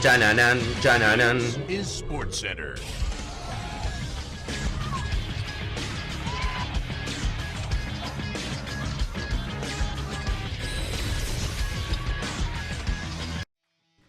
Chananan, chananan. is SportsCenter.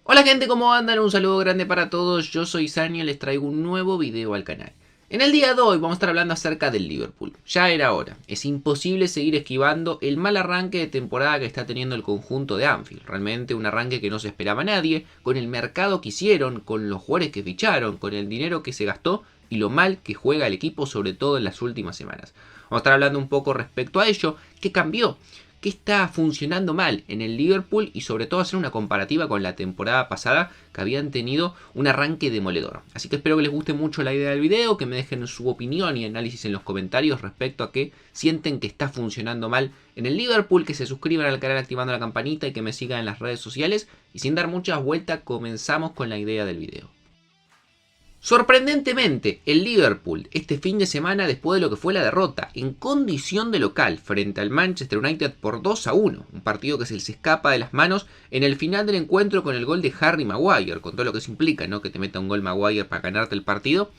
Hola gente, ¿cómo andan? Un saludo grande para todos, yo soy Sanio y les traigo un nuevo video al canal. En el día de hoy vamos a estar hablando acerca del Liverpool. Ya era hora, es imposible seguir esquivando el mal arranque de temporada que está teniendo el conjunto de Anfield. Realmente un arranque que no se esperaba a nadie, con el mercado que hicieron, con los jugadores que ficharon, con el dinero que se gastó y lo mal que juega el equipo, sobre todo en las últimas semanas. Vamos a estar hablando un poco respecto a ello, qué cambió, qué está funcionando mal en el Liverpool y sobre todo hacer una comparativa con la temporada pasada que habían tenido un arranque demoledor. Así que espero que les guste mucho la idea del video, que me dejen su opinión y análisis en los comentarios respecto a qué sienten que está funcionando mal en el Liverpool, que se suscriban al canal activando la campanita y que me sigan en las redes sociales. Y sin dar muchas vueltas, comenzamos con la idea del video. Sorprendentemente, el Liverpool este fin de semana, después de lo que fue la derrota en condición de local frente al Manchester United por 2-1, un partido que se les escapa de las manos en el final del encuentro con el gol de Harry Maguire, con todo lo que eso implica, ¿no? Que te meta un gol Maguire para ganarte el partido,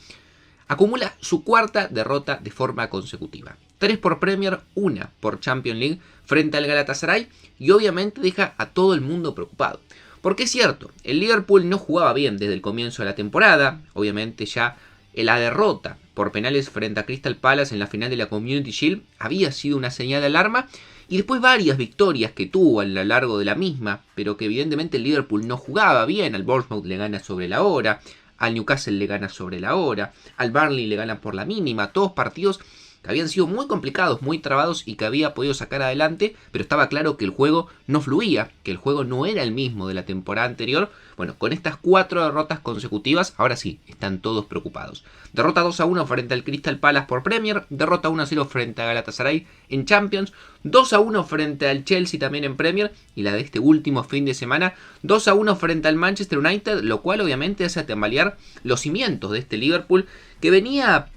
acumula su cuarta derrota de forma consecutiva. 3 por Premier, 1 por Champions League frente al Galatasaray y obviamente deja a todo el mundo preocupado. Porque es cierto, el Liverpool no jugaba bien desde el comienzo de la temporada, obviamente ya la derrota por penales frente a Crystal Palace en la final de la Community Shield había sido una señal de alarma, y después varias victorias que tuvo a lo largo de la misma, pero que evidentemente el Liverpool no jugaba bien. Al Bournemouth le gana sobre la hora, al Newcastle le gana sobre la hora, al Burnley le gana por la mínima, todos partidos que habían sido muy complicados, muy trabados y que había podido sacar adelante, pero estaba claro que el juego no fluía, que el juego no era el mismo de la temporada anterior. Bueno, con estas 4 derrotas consecutivas, ahora sí, están todos preocupados. Derrota 2-1 frente al Crystal Palace por Premier, derrota 1-0 frente a Galatasaray en Champions, 2-1 frente al Chelsea también en Premier, y la de este último fin de semana, 2-1 frente al Manchester United, lo cual obviamente hace tambalear los cimientos de este Liverpool que venía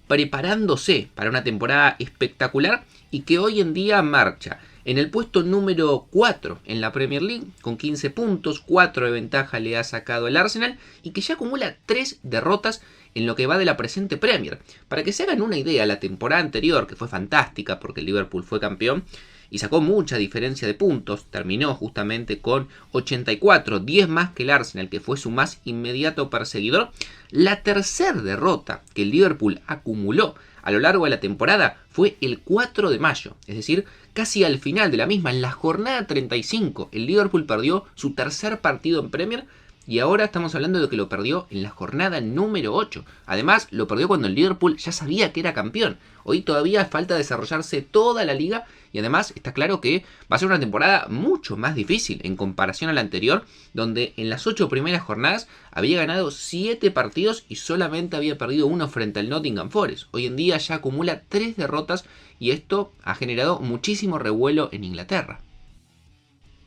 preparándose para una temporada espectacular y que hoy en día marcha en el puesto número 4 en la Premier League con 15 puntos, 4 de ventaja le ha sacado el Arsenal y que ya acumula 3 derrotas en lo que va de la presente Premier. Para que se hagan una idea, la temporada anterior, que fue fantástica porque el Liverpool fue campeón y sacó mucha diferencia de puntos, terminó justamente con 84, 10 más que el Arsenal, que fue su más inmediato perseguidor. La tercera derrota que el Liverpool acumuló a lo largo de la temporada fue el 4 de mayo, es decir, casi al final de la misma, en la jornada 35, el Liverpool perdió su tercer partido en Premier. Y ahora estamos hablando de que lo perdió en la jornada número 8. Además, lo perdió cuando el Liverpool ya sabía que era campeón. Hoy todavía falta desarrollarse toda la liga. Y además está claro que va a ser una temporada mucho más difícil en comparación a la anterior, donde en las 8 primeras jornadas había ganado 7 partidos y solamente había perdido 1 frente al Nottingham Forest. Hoy en día ya acumula 3 derrotas y esto ha generado muchísimo revuelo en Inglaterra.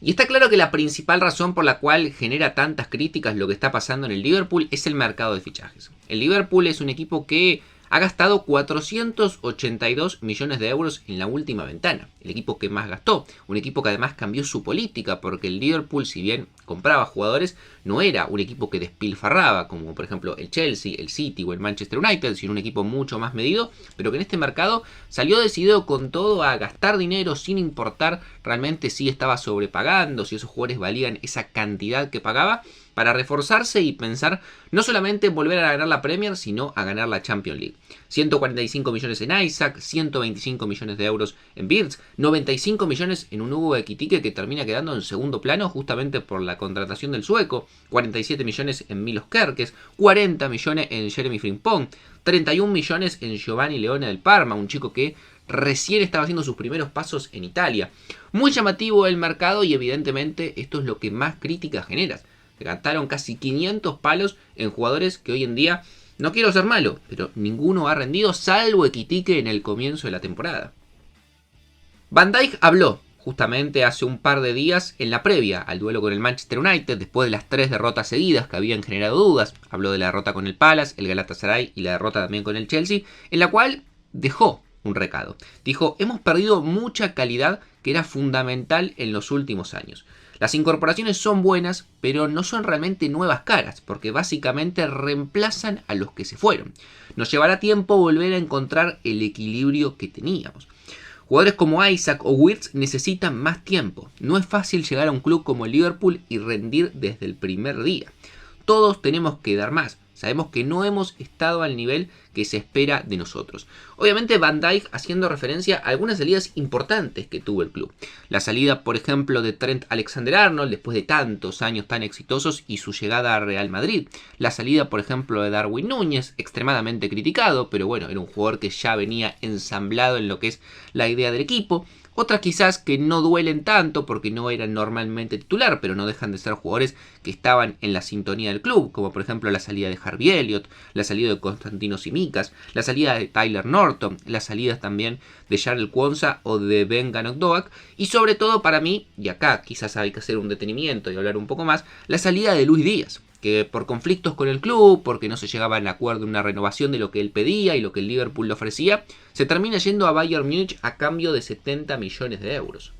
Y está claro que la principal razón por la cual genera tantas críticas lo que está pasando en el Liverpool es el mercado de fichajes. El Liverpool es un equipo que ha gastado 482 millones de euros en la última ventana. El equipo que más gastó. Un equipo que además cambió su política, porque el Liverpool, si bien compraba jugadores, no era un equipo que despilfarraba, como por ejemplo el Chelsea, el City o el Manchester United, sino un equipo mucho más medido, pero que en este mercado salió decidido con todo a gastar dinero sin importar realmente si estaba sobrepagando, si esos jugadores valían esa cantidad que pagaba, para reforzarse y pensar no solamente en volver a ganar la Premier, sino a ganar la Champions League. 145 millones en Isaac, 125 millones de euros en Wirtz, 95 millones en un Hugo Ekitike que termina quedando en segundo plano justamente por la contratación del sueco, 47 millones en Milos Kerkez, 40 millones en Jeremy Frimpong, 31 millones en Giovanni Leone del Parma, un chico que recién estaba haciendo sus primeros pasos en Italia. Muy llamativo el mercado y evidentemente esto es lo que más críticas genera. Gastaron casi 500 palos en jugadores que hoy en día, no quiero ser malo, pero ninguno ha rendido salvo Ekitike en el comienzo de la temporada. Van Dijk habló justamente hace un par de días en la previa al duelo con el Manchester United, después de las 3 derrotas seguidas que habían generado dudas. Habló de la derrota con el Palace, el Galatasaray y la derrota también con el Chelsea, en la cual dejó un recado. Dijo: hemos perdido mucha calidad que era fundamental en los últimos años. Las incorporaciones son buenas, pero no son realmente nuevas caras, porque básicamente reemplazan a los que se fueron. Nos llevará tiempo volver a encontrar el equilibrio que teníamos. Jugadores como Isak o Wirtz necesitan más tiempo. No es fácil llegar a un club como el Liverpool y rendir desde el primer día. Todos tenemos que dar más. Sabemos que no hemos estado al nivel que se espera de nosotros. Obviamente Van Dijk haciendo referencia a algunas salidas importantes que tuvo el club. La salida, por ejemplo, de Trent Alexander-Arnold después de tantos años tan exitosos y su llegada a Real Madrid. La salida, por ejemplo, de Darwin Núñez, extremadamente criticado, pero bueno, era un jugador que ya venía ensamblado en lo que es la idea del equipo. Otras quizás que no duelen tanto porque no eran normalmente titular, pero no dejan de ser jugadores que estaban en la sintonía del club, como por ejemplo la salida de Harvey Elliott, la salida de Constantino Tsimikas, la salida de Tyler Norton, las salidas también de Jarell Quansah o de Ben Ganok-Doak, y sobre todo para mí, y acá quizás hay que hacer un detenimiento y hablar un poco más, la salida de Luis Díaz, que por conflictos con el club, porque no se llegaba a acuerdo en una renovación de lo que él pedía y lo que el Liverpool le ofrecía, se termina yendo a Bayern Múnich a cambio de 70 millones de euros.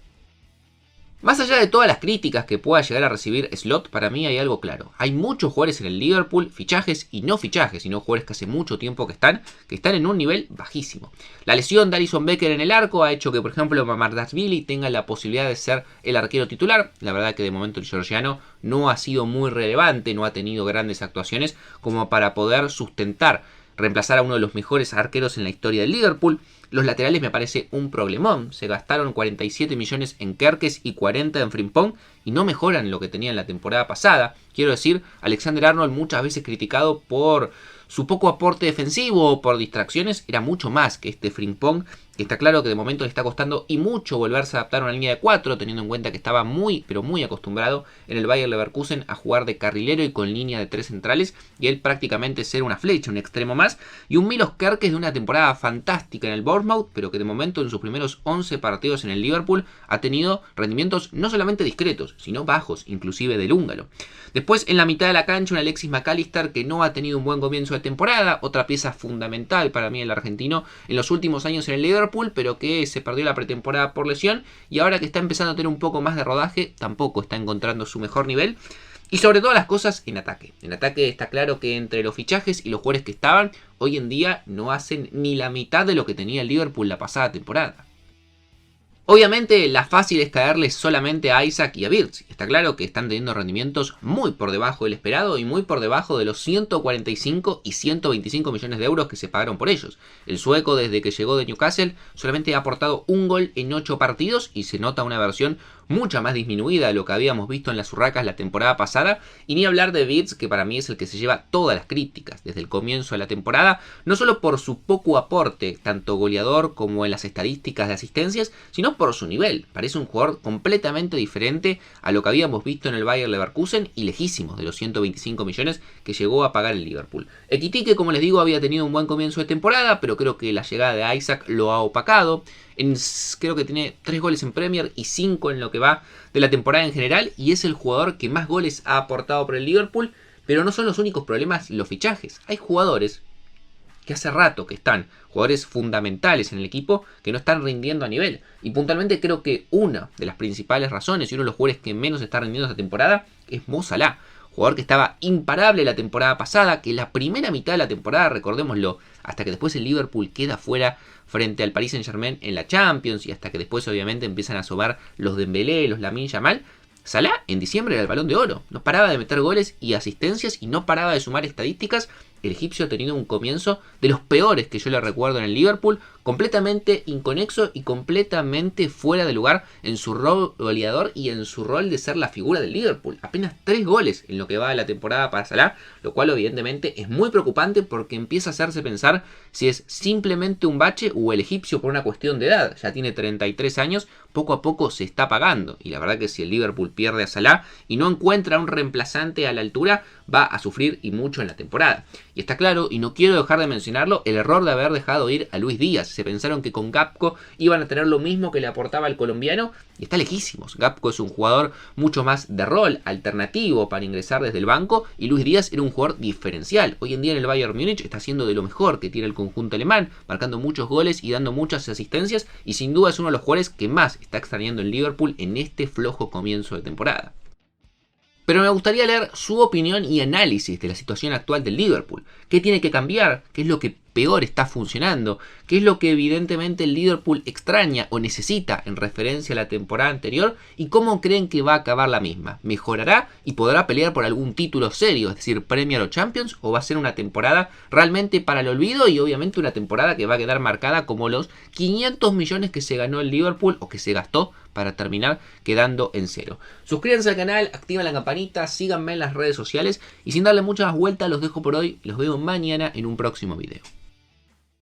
Más allá de todas las críticas que pueda llegar a recibir Slot, para mí hay algo claro. Hay muchos jugadores en el Liverpool, fichajes y no fichajes, sino jugadores que hace mucho tiempo que están en un nivel bajísimo. La lesión de Alisson Becker en el arco ha hecho que, por ejemplo, Mamardashvili tenga la posibilidad de ser el arquero titular. La verdad que de momento el georgiano no ha sido muy relevante, no ha tenido grandes actuaciones como para poder reemplazar a uno de los mejores arqueros en la historia del Liverpool. Los laterales me parece un problemón. Se gastaron 47 millones en Kerkez y 40 en Frimpong y no mejoran lo que tenían la temporada pasada. Quiero decir, Alexander-Arnold, muchas veces criticado por su poco aporte defensivo o por distracciones, era mucho más que este Frimpong, que está claro que de momento le está costando y mucho volverse a adaptar a una línea de 4, teniendo en cuenta que estaba muy, pero muy acostumbrado en el Bayer Leverkusen a jugar de carrilero y con línea de 3 centrales, y él prácticamente ser una flecha, un extremo más, y un Milos Kerkez de una temporada fantástica en el Bournemouth, pero que de momento en sus primeros 11 partidos en el Liverpool ha tenido rendimientos no solamente discretos, sino bajos, inclusive del húngaro. Después, en la mitad de la cancha, un Alexis McAllister que no ha tenido un buen comienzo de temporada, otra pieza fundamental para mí el argentino en los últimos años en el Liverpool, pero que se perdió la pretemporada por lesión y ahora que está empezando a tener un poco más de rodaje, tampoco está encontrando su mejor nivel. Y sobre todas las cosas en ataque. En ataque está claro que entre los fichajes y los jugadores que estaban, hoy en día no hacen ni la mitad de lo que tenía el Liverpool la pasada temporada. Obviamente la fácil es caerle solamente a Isak y a Wirtz. Está claro que están teniendo rendimientos muy por debajo del esperado y muy por debajo de los 145 y 125 millones de euros que se pagaron por ellos. El sueco desde que llegó de Newcastle solamente ha aportado un gol en 8 partidos y se nota una versión mucha más disminuida de lo que habíamos visto en las Urracas la temporada pasada, y ni hablar de Wirtz, que para mí es el que se lleva todas las críticas desde el comienzo de la temporada, no solo por su poco aporte, tanto goleador como en las estadísticas de asistencias, sino por su nivel. Parece un jugador completamente diferente a lo que habíamos visto en el Bayer Leverkusen y lejísimos de los 125 millones que llegó a pagar el Liverpool. Ekitike, como les digo, había tenido un buen comienzo de temporada, pero creo que la llegada de Isak lo ha opacado. Creo que tiene 3 goles en Premier y 5 en lo que va de la temporada en general, y es el jugador que más goles ha aportado por el Liverpool. Pero no son los únicos problemas los fichajes. Hay jugadores que hace rato que están, jugadores fundamentales en el equipo, que no están rindiendo a nivel. Y puntualmente creo que una de las principales razones y uno de los jugadores que menos está rindiendo esta temporada es Mo Salah. Jugador que estaba imparable la temporada pasada, que la primera mitad de la temporada, recordémoslo, hasta que después el Liverpool queda fuera frente al Paris Saint-Germain en la Champions, y hasta que después obviamente empiezan a asomar los Dembélé, los Lamine Yamal, Salah en diciembre era el Balón de Oro. No paraba de meter goles y asistencias y no paraba de sumar estadísticas. El egipcio ha tenido un comienzo de los peores que yo le recuerdo en el Liverpool, completamente inconexo y completamente fuera de lugar en su rol goleador y en su rol de ser la figura del Liverpool. Apenas 3 goles en lo que va de la temporada para Salah, lo cual evidentemente es muy preocupante porque empieza a hacerse pensar si es simplemente un bache o el egipcio por una cuestión de edad. Ya tiene 33 años, poco a poco se está pagando, y la verdad que si el Liverpool pierde a Salah y no encuentra un reemplazante a la altura, va a sufrir y mucho en la temporada. Y está claro, y no quiero dejar de mencionarlo, el error de haber dejado ir a Luis Díaz. se pensaron que con Gakpo iban a tener lo mismo que le aportaba el colombiano y está lejísimos. Gakpo es un jugador mucho más de rol, alternativo para ingresar desde el banco, y Luis Díaz era un jugador diferencial. Hoy en día en el Bayern Múnich está haciendo de lo mejor que tiene el conjunto alemán, marcando muchos goles y dando muchas asistencias, y sin duda es uno de los jugadores que más está extrañando el Liverpool en este flojo comienzo de temporada. Pero me gustaría leer su opinión y análisis de la situación actual del Liverpool. ¿Qué tiene que cambiar? ¿Qué es lo que peor está funcionando? ¿Qué es lo que evidentemente el Liverpool extraña o necesita en referencia a la temporada anterior? ¿Y cómo creen que va a acabar la misma? ¿Mejorará y podrá pelear por algún título serio, es decir, Premier o Champions? ¿O va a ser una temporada realmente para el olvido y obviamente una temporada que va a quedar marcada como los 500 millones que se ganó el Liverpool o que se gastó para terminar quedando en cero? Suscríbanse al canal, activen la campanita, síganme en las redes sociales y sin darle muchas vueltas los dejo por hoy. Los veo mañana en un próximo video.